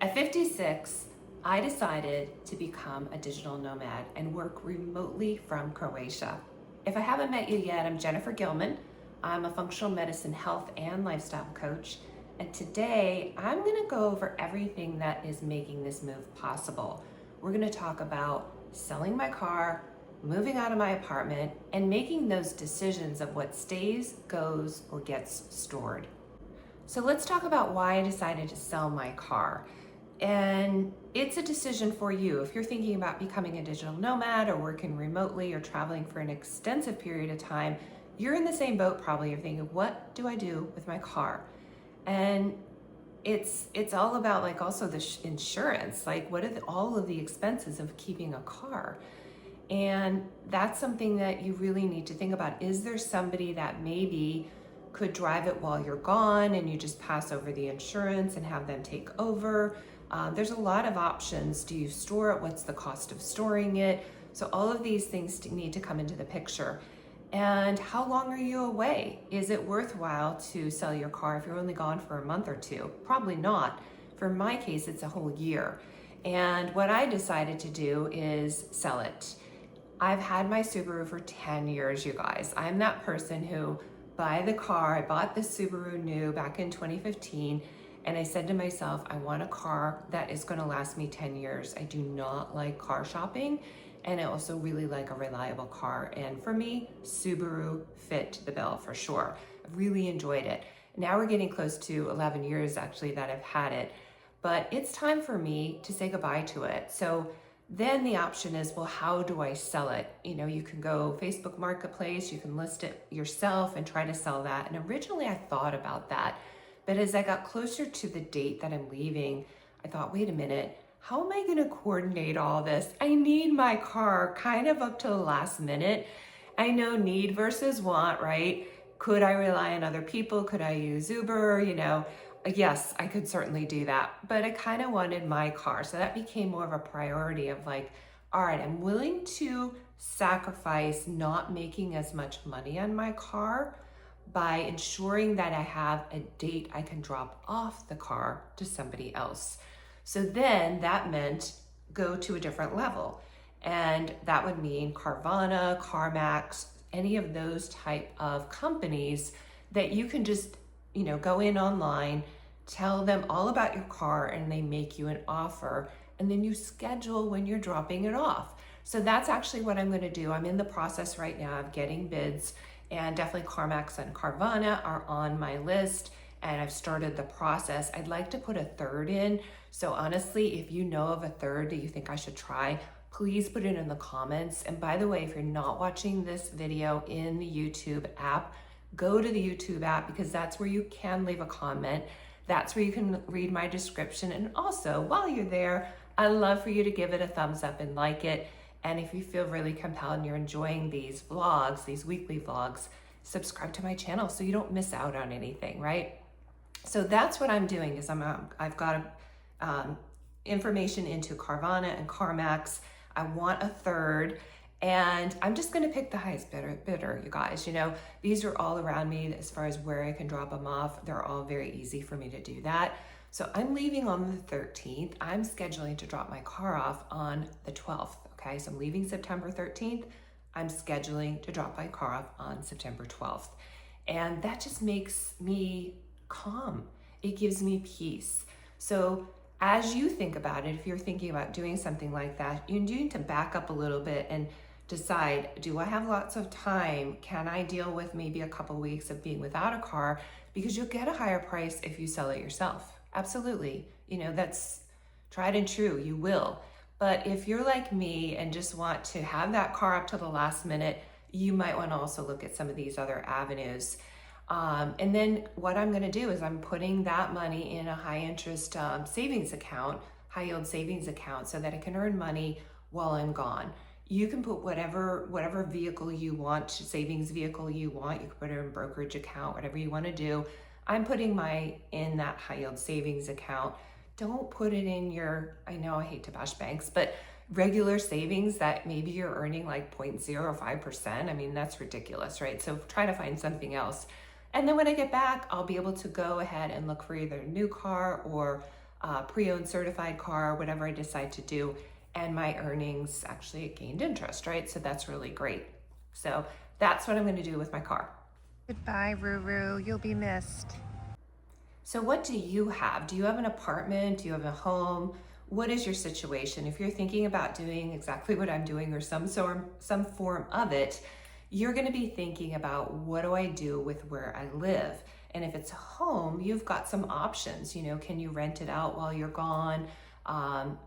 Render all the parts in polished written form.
At 56, I decided to become a digital nomad and work remotely from Croatia. If I haven't met you yet, I'm Jennifer Gilman. I'm a functional medicine health and lifestyle coach. And today I'm going to go over everything that is making this move possible. We're going to talk about selling my car, moving out of my apartment, and making those decisions of what stays, goes, or gets stored. So let's talk about why I decided to sell my car. And it's a decision for you. If you're thinking about becoming a digital nomad or working remotely or traveling for an extensive period of time, you're in the same boat probably. You're thinking, what do I do with my car? And it's all about like also the insurance, like what are all of the expenses of keeping a car? And that's something that you really need to think about. Is there somebody that maybe could drive it while you're gone and you just pass over the insurance and have them take over? There's a lot of options. Do you store it? What's the cost of storing it? So all of these things need to come into the picture. And how long are you away? Is it worthwhile to sell your car if you're only gone for a month or two? Probably not. For my case, it's a whole year. And what I decided to do is sell it. I've had my Subaru for 10 years, you guys. I'm that person who buy the car. I bought this Subaru new back in 2015. And I said to myself, I want a car that is going to last me 10 years. I do not like car shopping. And I also really like a reliable car. And for me, Subaru fit the bill for sure. I really enjoyed it. Now we're getting close to 11 years actually that I've had it. But it's time for me to say goodbye to it. So then the option is, well, how do I sell it? You know, you can go Facebook Marketplace, you can list it yourself and try to sell that. And originally I thought about that. But as I got closer to the date that I'm leaving, I thought, wait a minute, how am I going to coordinate all this? I need my car kind of up to the last minute. I know need versus want, right? Could I rely on other people? Could I use Uber? You know, yes, I could certainly do that. But I kind of wanted my car. So that became more of a priority of like, all right, I'm willing to sacrifice not making as much money on my car by ensuring that I have a date I can drop off the car to somebody else. So then that meant go to a different level. And that would mean Carvana, CarMax, any of those type of companies that you can just, you know, go in online, tell them all about your car and they make you an offer and then you schedule when you're dropping it off. So that's actually what I'm going to do. I'm in the process right now of getting bids. And definitely CarMax and Carvana are on my list and I've started the process. I'd like to put a third in. So honestly, if you know of a third that you think I should try, please put it in the comments. And by the way, if you're not watching this video in the YouTube app, go to the YouTube app because that's where you can leave a comment. That's where you can read my description. And also while you're there, I'd love for you to give it a thumbs up and like it. And if you feel really compelled and you're enjoying these vlogs, these weekly vlogs, subscribe to my channel so you don't miss out on anything, right? So that's what I'm doing is I've got information into Carvana and CarMax. I want a third and I'm just going to pick the highest bidder, you guys. You know, these are all around me as far as where I can drop them off. They're all very easy for me to do that. So I'm leaving on the 13th. I'm scheduling to drop my car off on the 12th. Okay, so I'm leaving September 13th. I'm scheduling to drop my car off on September 12th. And that just makes me calm. It gives me peace. So as you think about it, if you're thinking about doing something like that, you need to back up a little bit and decide, do I have lots of time? Can I deal with maybe a couple weeks of being without a car? Because you'll get a higher price if you sell it yourself. Absolutely. You know, that's tried and true. You will. But if you're like me and just want to have that car up to the last minute, you might want to also look at some of these other avenues. And then what I'm going to do is I'm putting that money in a high interest savings account, high yield savings account, so that I can earn money while I'm gone. You can put whatever vehicle you want, savings vehicle you want. You can put it in a brokerage account, whatever you want to do. I'm putting in that high yield savings account. Don't put it in your, I know I hate to bash banks, but regular savings that maybe you're earning like 0.05%. I mean, that's ridiculous, right? So try to find something else. And then when I get back, I'll be able to go ahead and look for either a new car or pre-owned certified car, whatever I decide to do, and my earnings actually gained interest, right? So that's really great. So that's what I'm gonna do with my car. Goodbye, Ruru. You'll be missed. So what do you have? Do you have an apartment? Do you have a home? What is your situation? If you're thinking about doing exactly what I'm doing or some form of it, you're going to be thinking about, what do I do with where I live? And if it's a home, you've got some options. You know, can you rent it out while you're gone?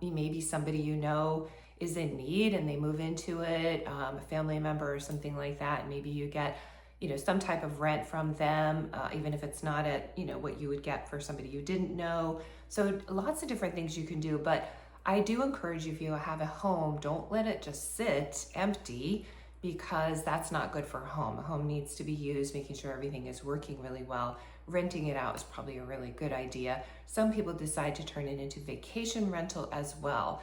Maybe somebody you know is in need and they move into it, a family member or something like that. And maybe you get, you know, some type of rent from them, even if it's not at, you know, what you would get for somebody you didn't know. So lots of different things you can do, but I do encourage you, if you have a home, don't let it just sit empty, because that's not good for a home. A home needs to be used, making sure everything is working really well. Renting it out is probably a really good idea. Some people decide to turn it into vacation rental as well.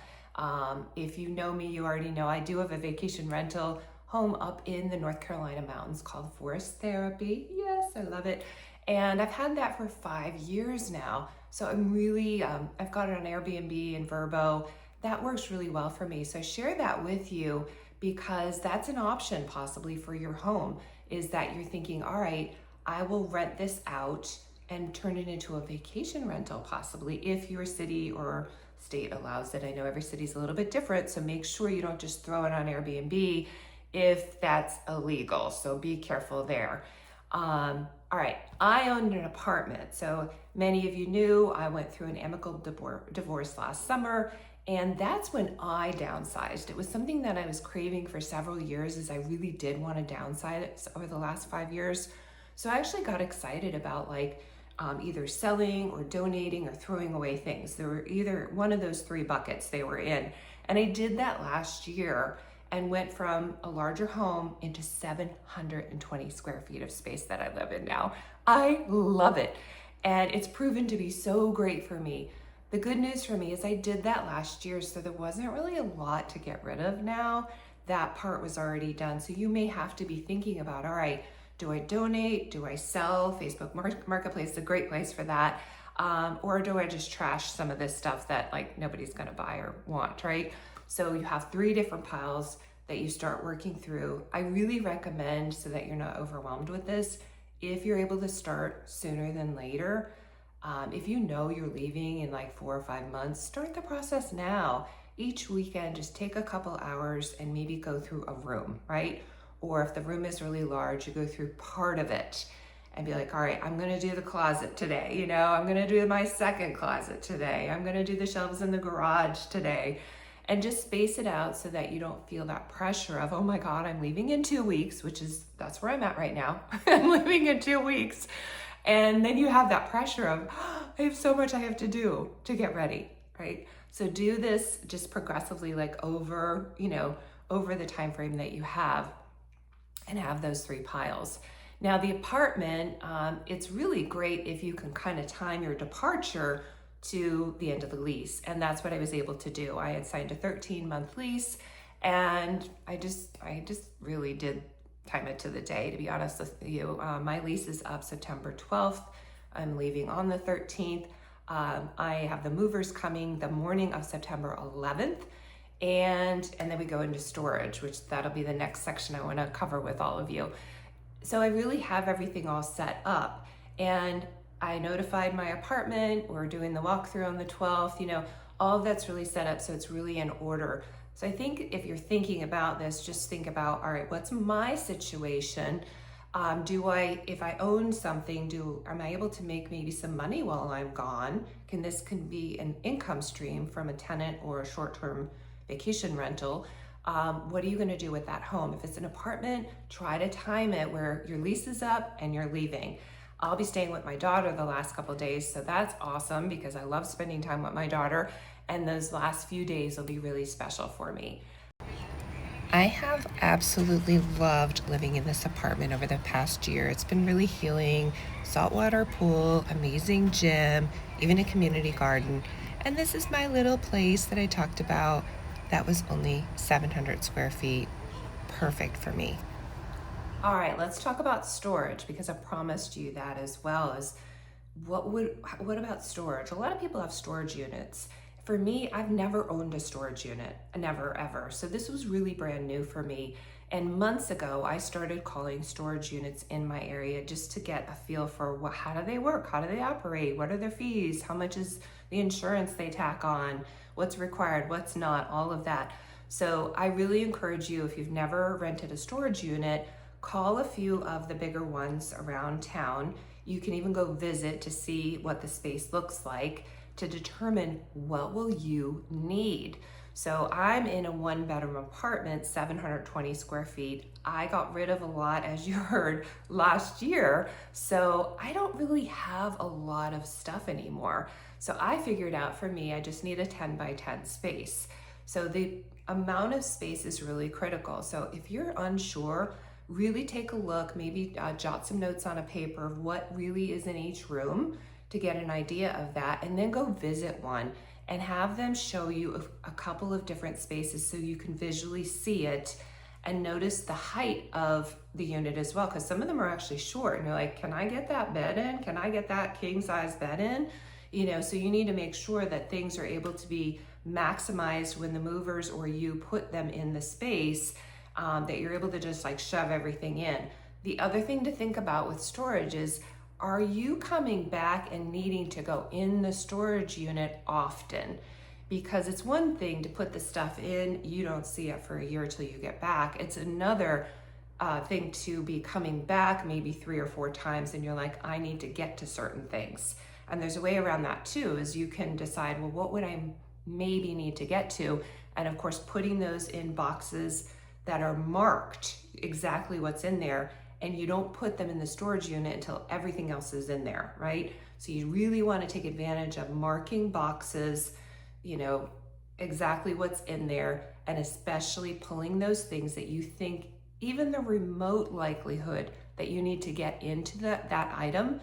If you know me, you already know I do have a vacation rental home up in the North Carolina mountains called Forest Therapy. Yes, I love it. And I've had that for 5 years now. So I'm really, I've got it on Airbnb and Vrbo. That works really well for me. So I share that with you because that's an option possibly for your home, is that you're thinking, all right, I will rent this out and turn it into a vacation rental possibly, if your city or state allows it. I know every city's a little bit different, so make sure you don't just throw it on Airbnb if that's illegal. So be careful there. All right, I owned an apartment. So many of you knew I went through an amicable divorce last summer, and that's when I downsized. It was something that I was craving for several years, as I really did want to downsize over the last 5 years. So I actually got excited about either selling or donating or throwing away things. There were either one of those 3 buckets they were in. And I did that last year and went from a larger home into 720 square feet of space that I live in now. I love it. And it's proven to be so great for me. The good news for me is I did that last year, so there wasn't really a lot to get rid of now. That part was already done. So you may have to be thinking about, all right, do I donate? Do I sell? Facebook Marketplace is a great place for that. Or do I just trash some of this stuff that nobody's gonna buy or want, right? So you have 3 different piles that you start working through. I really recommend, so that you're not overwhelmed with this, if you're able to start sooner than later, if you know you're leaving in 4 or 5 months, start the process now. Each weekend, just take a couple hours and maybe go through a room, right? Or if the room is really large, you go through part of it and be like, all right, I'm gonna do the closet today. I'm gonna do my second closet today. I'm gonna do the shelves in the garage today. And just space it out so that you don't feel that pressure of, oh my God, I'm leaving in 2 weeks, that's where I'm at right now. I'm leaving in 2 weeks. And then you have that pressure of, oh, I have so much I have to do to get ready, right? So do this just progressively, over the time frame that you have, and have those 3 piles. Now the apartment, it's really great if you can kind of time your departure to the end of the lease. And that's what I was able to do. I had signed a 13-month lease, and I just really did time it to the day, to be honest with you. My lease is up September 12th. I'm leaving on the 13th. I have the movers coming the morning of September 11th. And then we go into storage, which that'll be the next section I want to cover with all of you. So I really have everything all set up, and I notified my apartment. We're doing the walkthrough on the 12th. All of that's really set up, so it's really in order. So I think if you're thinking about this, just think about, all right, what's my situation? If I own something, am I able to make maybe some money while I'm gone? This can be an income stream from a tenant or a short-term vacation rental. What are you gonna do with that home? If it's an apartment, try to time it where your lease is up and you're leaving. I'll be staying with my daughter the last couple of days, so that's awesome because I love spending time with my daughter, and those last few days will be really special for me. I have absolutely loved living in this apartment over the past year. It's been really healing. Saltwater pool, amazing gym, even a community garden. And this is my little place that I talked about that was only 700 square feet. Perfect for me. All right, let's talk about storage, because I promised you that as well. As what about storage? A lot of people have storage units. For me, I've never owned a storage unit, never ever. So this was really brand new for me. And months ago, I started calling storage units in my area just to get a feel for how do they work? How do they operate? What are their fees? How much is the insurance they tack on? What's required? What's not? All of that. So I really encourage you, if you've never rented a storage unit, call a few of the bigger ones around town. You can even go visit to see what the space looks like to determine what will you need. So I'm in a 1-bedroom apartment, 720 square feet. I got rid of a lot, as you heard, last year. So I don't really have a lot of stuff anymore. So I figured out for me, I just need a 10 by 10 space. So the amount of space is really critical. So if you're unsure, really take a look, maybe jot some notes on a paper of what really is in each room to get an idea of that, and then go visit one and have them show you a couple of different spaces so you can visually see it and notice the height of the unit as well, because some of them are actually short and you're like, can I get that bed in? Can I get that king size bed in? So you need to make sure that things are able to be maximized when the movers or you put them in the space, that you're able to just like shove everything in. The other thing to think about with storage is, are you coming back and needing to go in the storage unit often? Because it's one thing to put the stuff in, you don't see it for a year till you get back. It's another thing to be coming back maybe 3 or 4 times and you're like, I need to get to certain things. And there's a way around that too, is you can decide, well, what would I maybe need to get to? And of course, putting those in boxes that are marked exactly what's in there, and you don't put them in the storage unit until everything else is in there, right? So you really want to take advantage of marking boxes, exactly what's in there, and especially pulling those things that you think even the remote likelihood that you need to get into that item,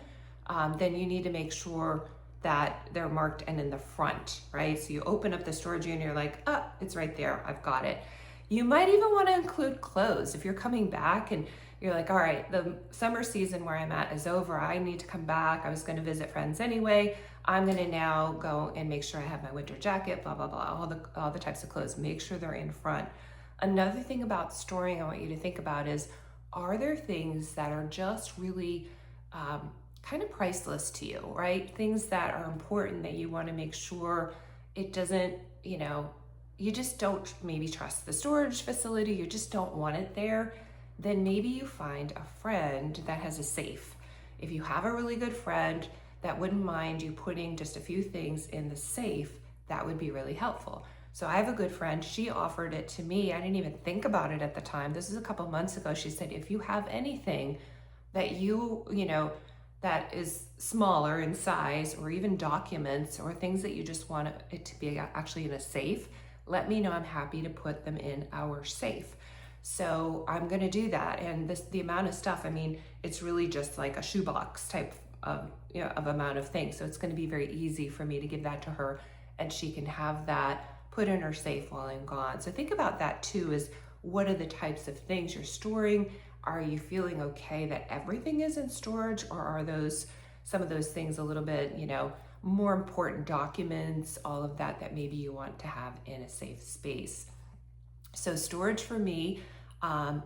then you need to make sure that they're marked and in the front, right? So you open up the storage unit, you're like, oh, it's right there, I've got it. You might even want to include clothes. If you're coming back and you're like, all right, the summer season where I'm at is over, I need to come back. I was going to visit friends anyway. I'm going to now go and make sure I have my winter jacket, blah, blah, blah, all the types of clothes. Make sure they're in front. Another thing about storing I want you to think about is, are there things that are just really kind of priceless to you, right? Things that are important that you want to make sure it doesn't, you just don't maybe trust the storage facility, you just don't want it there. Then maybe you find a friend that has a safe. If you have a really good friend that wouldn't mind you putting just a few things in the safe, that would be really helpful. So I have a good friend, she offered it to me. I didn't even think about it at the time. This is a couple months ago. She said, if you have anything that that is smaller in size, or even documents or things that you just want it to be actually in a safe, let me know. I'm happy to put them in our safe. So I'm going to do that. And the amount of stuff, it's really just like a shoebox type of amount of things. So it's going to be very easy for me to give that to her, and she can have that put in her safe while I'm gone. So think about that too, is what are the types of things you're storing? Are you feeling okay that everything is in storage, or are some of those things a little bit, more important documents, all of that maybe you want to have in a safe space? So storage for me, I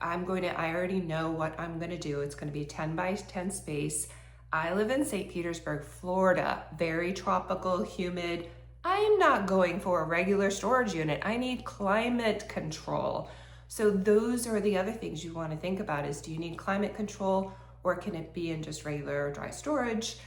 already know what I'm going to do. It's going to be a 10 by 10 space. I live in St. Petersburg, Florida, very tropical, humid. I am not going for a regular storage unit. I need climate control. So those are the other things you want to think about, is do you need climate control, or can it be in just regular dry storage?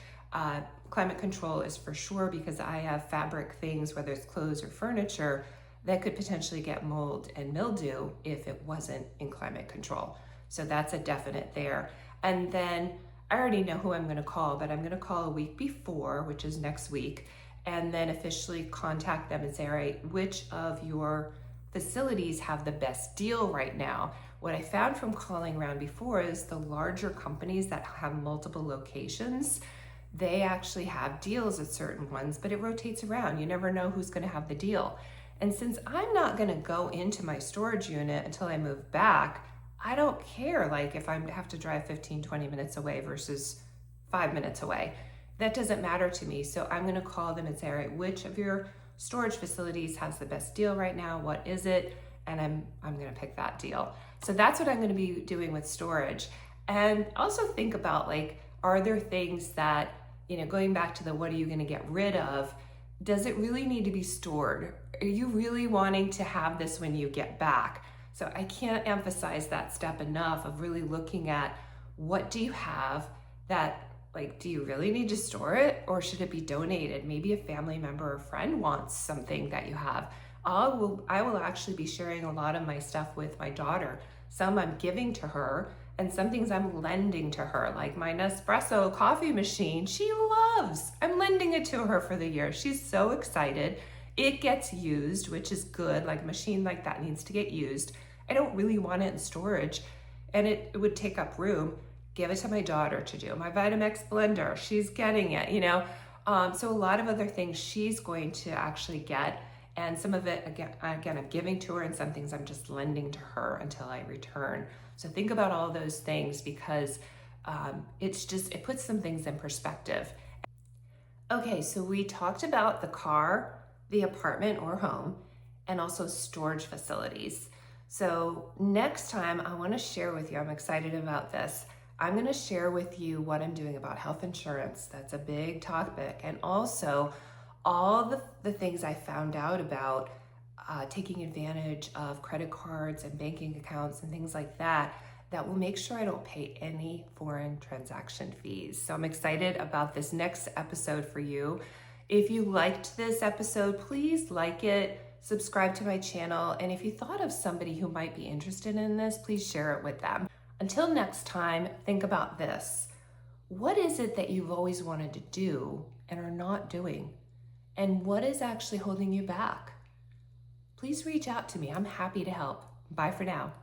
Climate control is for sure, because I have fabric things, whether it's clothes or furniture, that could potentially get mold and mildew if it wasn't in climate control. So that's a definite there. And then I already know who I'm going to call, but I'm going to call a week before, which is next week, and then officially contact them and say, all right, which of your facilities have the best deal right now? What I found from calling around before is the larger companies that have multiple locations, they actually have deals at certain ones, but it rotates around. You never know who's going to have the deal. And since I'm not going to go into my storage unit until I move back, I don't care if I have to drive 15, 20 minutes away versus 5 minutes away. that doesn't matter to me. So I'm gonna call them and say, all right, which of your storage facilities has the best deal right now? What is it? And I'm gonna pick that deal. So that's what I'm gonna be doing with storage. And also think about, like, are there things that, going back to the what are you gonna get rid of, does it really need to be stored? Are you really wanting to have this when you get back? So I can't emphasize that step enough of really looking at what do you have that, like, do you really need to store it, or should it be donated? Maybe a family member or friend wants something that you have. I will actually be sharing a lot of my stuff with my daughter. Some I'm giving to her, and some things I'm lending to her, like my Nespresso coffee machine. She loves. I'm lending it to her for the year. She's so excited. It gets used, which is good. Like, a machine like that needs to get used. I don't really want it in storage, and it would take up room. Give it to my daughter to do. My Vitamix blender, she's getting it, So a lot of other things she's going to actually get, and some of it, again, I'm giving to her, and some things I'm just lending to her until I return. So think about all those things, because it puts some things in perspective. Okay, so we talked about the car, the apartment or home, and also storage facilities. So next time I want to share with you, I'm excited about this. I'm going to share with you what I'm doing about health insurance. That's a big topic. And also all the things I found out about taking advantage of credit cards and banking accounts and things like that will make sure I don't pay any foreign transaction fees. So I'm excited about this next episode for you. If you liked this episode, please like it, subscribe to my channel, and if you thought of somebody who might be interested in this, please share it with them. Until next time, think about this. What is it that you've always wanted to do and are not doing? And what is actually holding you back? Please reach out to me. I'm happy to help. Bye for now.